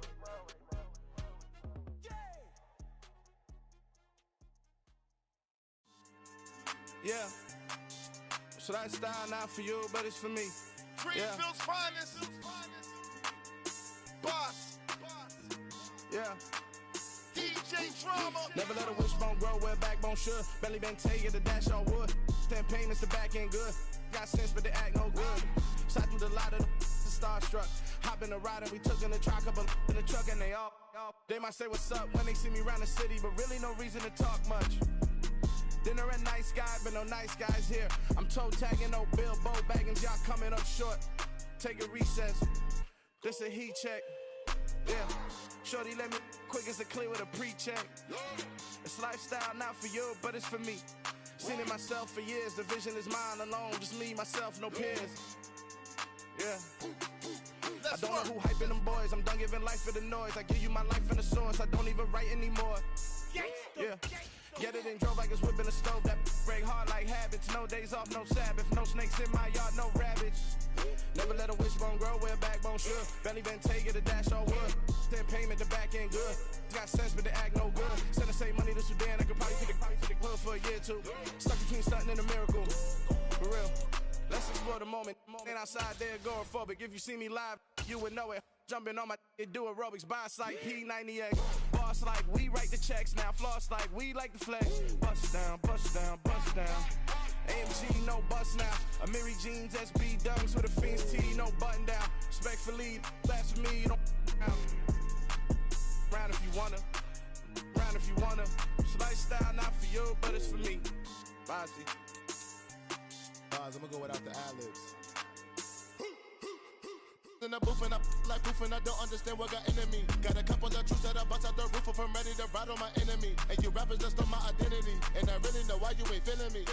Yeah. So that style not for you, but it's for me. Greenfield's finest. Boss. Yeah. DJ Drama. Never let a wishbone grow where a backbone should. Belly been taking the dash on wood. Campaign is the back end good. Got sense, but they act no good. Shot through the lot of the starstruck. Hop in the ride and we took in the truck up in the truck and they all. They might say what's up when they see me around the city, but really no reason to talk much. Dinner at nice guy, but no nice guys here. I'm toe tagging, no Bilbo baggins, y'all coming up short. Take a recess. This a heat check. Yeah. Shorty let me quick as a clear with a pre-check. It's lifestyle not for you, but it's for me. Seen it myself for years. The vision is mine alone. Just me, myself, no peers. Yeah. I don't know who hyping them boys. I'm done giving life for the noise. I give you my life in the source. I don't even write anymore. Yeah. Get it and drove like it's whipping a stove. That break hard like habits. No days off, no Sabbath. No snakes in my yard, no rabbits. Never let a wishbone grow where a backbone should. Belly been taking the dash on wood. Then payment, the back end good. Got sense, but they act no good. Send the same money to Sudan. I could probably feed the hood for a year or two. Stuck between stunting and a miracle. For real. Let's explore the moment. Ain't outside there going phobic. If you see me live, you would know it. Jumping on my do aerobics, boss like P90X. Boss like we write the checks now. Floss like we like the flex. Bust down, bust down, bust down. AMG, no bust now. Amiri jeans, SB dunks with a Fiends tee, no button down. Respectfully, that's for me, you don't round if you wanna. Round if you wanna. It's lifestyle not for you, but it's for me. Bossy. I'm gonna go without the ad-libs. In the booth and I like proof and I don't understand what got into me. Got a couple of troops that I bust out the roof if I'm ready to ride on my enemy. And you rappers just stole my identity, and I really know why you ain't feeling me.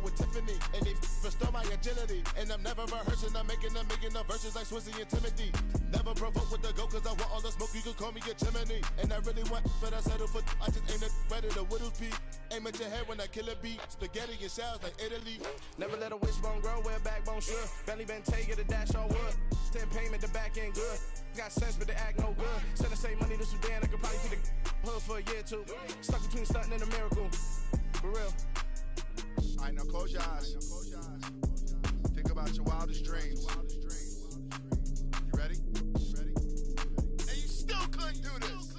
With Tiffany, and they restore my agility. And I'm never rehearsing, I'm making the verses like Swizzy and Timothy. Never provoke with the go, cause I want all the smoke, you can call me a chimney. And I really want, but I settle for, I just ain't ready to whittles peak. Aim at your head when I kill a beat. Spaghetti and shells like Italy. Never let a wishbone grow where a backbone should. Belly been taking the dash on wood. 10 payment, the back end good. Got sense, but they act no good. Send the same money to Sudan, I could probably feed the hood for a year or two. Stuck between stunting and a miracle. For real. Alright, now close your eyes. Think about your wildest dreams. You ready? And you still couldn't do this.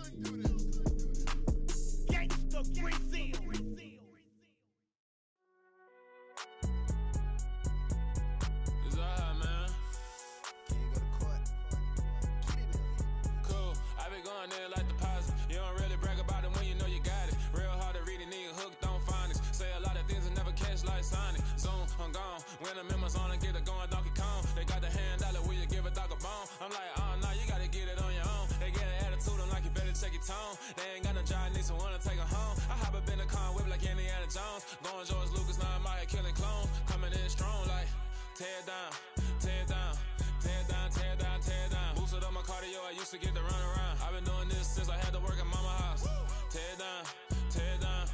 Gangsta Brazil. It's alright, man. Cool. I been going there like deposit. You don't really brag about it when you know you got it. Real hard to read a nigga hooked on phonics. Say a lot of things and never catch like Sonic. Zoom, I'm gone. When I'm in my zone, I get it going Donkey Kong. They got the hand dollar, will you give a dog a bone? I'm like, oh no, you gotta get it on your own. They get an attitude, I'm like, you better check your tone. They ain't got no job, need someone to take her home. I hop up in the car, whip like Indiana Jones. Going George Lucas, now I'm out here killing clones. Coming in strong like, tear down, tear down, tear down, tear down, tear down. Boosted up my cardio, I used to get to run around. I've been doing this since I had to work at mama house. Tear down, tear down,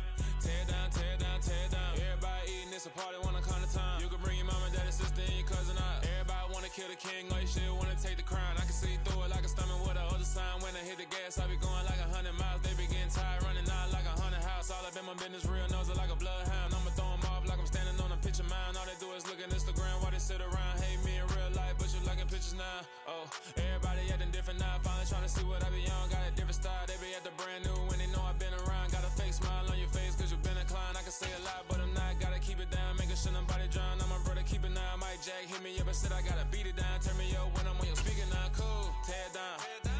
tear down, tear down, tear down. Everybody eating, it's a party, wanna come to time. You can bring your mama, daddy, sister, and your cousin out. Everybody wanna kill the king, or you shit wanna take the crown. I can see through it like a stomach with a other sign. When I hit the gas, I be going like 100 miles. They be getting tired, running out like 100 house. All up in my business, real nose it like a bloodhound. I'ma throw 'em off like I'm standing on a picture mound. All they do is look at Instagram while they sit around. Hate me in real life, but you liking pictures now. Oh, everybody acting different now. Finally trying to see what I be on. Got a different style, they be at the brand new when they know I've been around. Got a fake smile on your face cause you been inclined. I can say a lot, but I'm not. Gotta keep it down, making sure nobody drown. I'm my brother, keep it now. Mike Jack hit me up and said I gotta beat it down. Turn me up when I'm on your speaker now. Cool, tear down,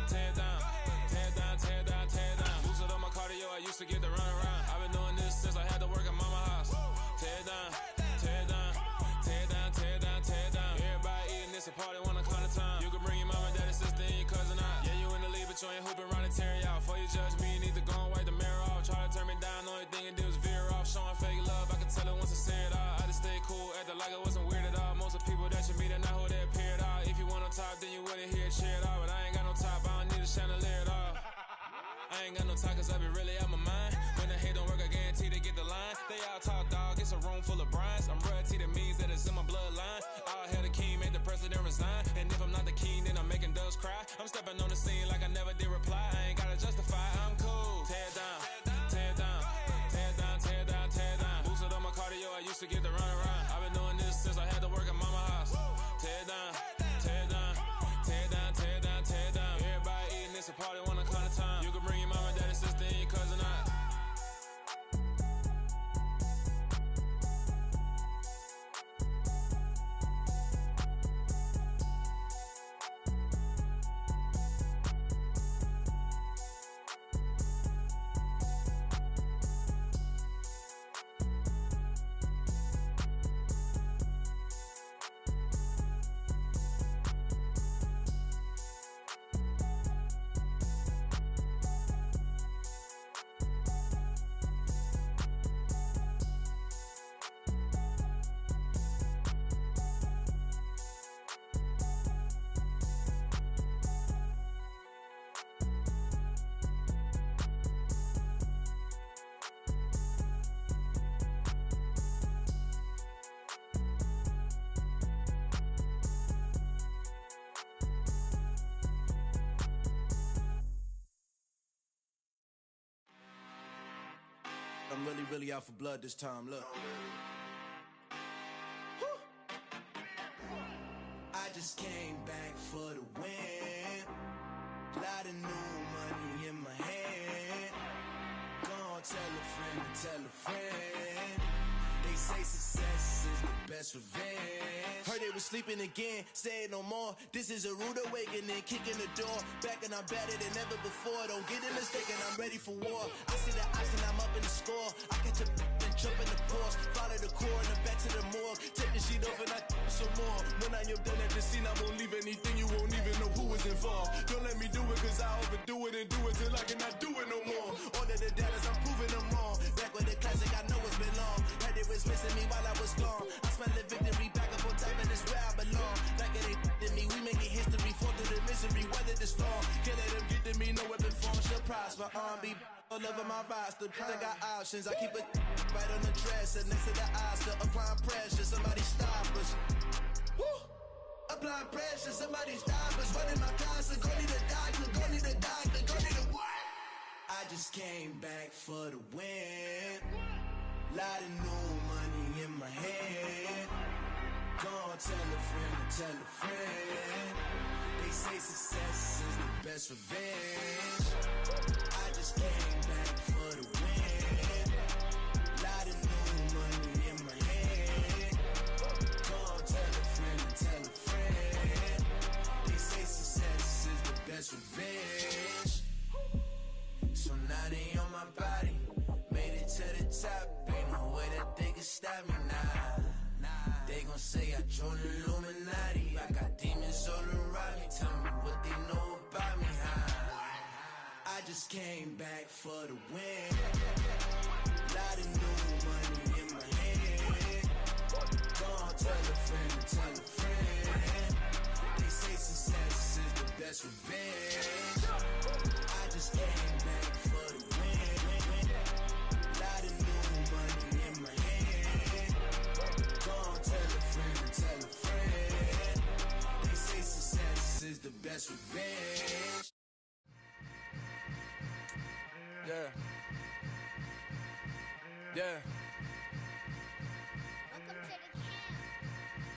tear down, tear down, tear down, tear down. Boosted up my cardio, I used to get to run around. I've been doing this since I had to work at mama house. Tear down, tear down, tear down, tear down, tear down. Everybody eating, it's a party, wanna come to time. You can bring your mama, daddy, sister, and your cousin out. Yeah, you in the lead, but you ain't hooping around and tear you out. Before you judge me, you need to go and wipe the mirror off. Try to turn me down, only thing it do is veer off. Showing fake love, I can tell it once I say it all. I just stay cool, acting like it wasn't weird at all. Most of the people that you meet are not who they appear at all. If you want on top, then you wouldn't hear it cheer at all. But I ain't got no top, I don't need a chandelier at all. I ain't got no talk cause I be really out my mind. When the hate don't work, I guarantee they get the line. They all talk dog, it's a room full of brines. I'm royalty, that means that it's in my bloodline. All hail the king, make the president resign. And if I'm not the king, then I'm making doves cry. I'm stepping on the scene like I never did reply. I ain't gotta justify, I'm cool. Tear down, tear down, tear down, tear down, tear down. Boosted up my cardio, I used to get to run around. I've been doing this since I had to work at mama house. Tear down, tear down, tear down, tear down, tear down. Everybody eating, it's a party, wanna come to time. You can bring your mama, daddy, sister, and your cousin out. I'm really out for blood this time, look. I just came back for the win. Lot of new money in my hand. Gonna tell a friend to tell a friend. They say success is the best revenge. Heard they was sleeping again, say it no more. This is a rude awakening, kicking the door. Back and I'm better than ever before. Don't get it mistaken, I'm ready for war. I see the ice and I'm up in the score. I catch a and jump in the course. Follow the core and the back to the morgue. Take the sheet off and I some more. When I am done at the scene, I won't leave anything. You won't even know who was involved. Don't let me do it cause I overdo it and do it till I cannot do it no more. All of the doubters, I'm proving them wrong. Back with the classic, I know it's been long. Heard it was missing me while I was gone. I smell the victory back up on top and it's where I belong. Like it ain't to me, we making history. Fall through the misery, weather the storm. Can't let them get to me, no weapon form should prosper. R&B all over my roster. I got options, I keep it right on the dresser next to the Oscar. Applying pressure, somebody stop us. Woo! apply pressure. Somebody stop us, running my casa. Go need a doctor, go need a doctor, go need a what? I just came back for the win. Lot of new money in my hand. Go on, tell a friend to tell a friend. They say success is the best revenge. I just came back for the win. Lot of new money in my hand. Go on, tell a friend to tell a friend. They say success is the best revenge. So now they on my body. Made it to the top. Ain't no way that they can stop me now. They gon' say I joined the Illuminati. I got demons all around me. Tell me what they know about me, huh? I just came back for the win. Lot of new money in my hand. Go on, tell a friend to tell a friend. They say success is the best revenge. I just came back for the win. Lot of new money in my hand. Go on, tell a friend to tell a friend. They say success is the best revenge. Yeah. Yeah.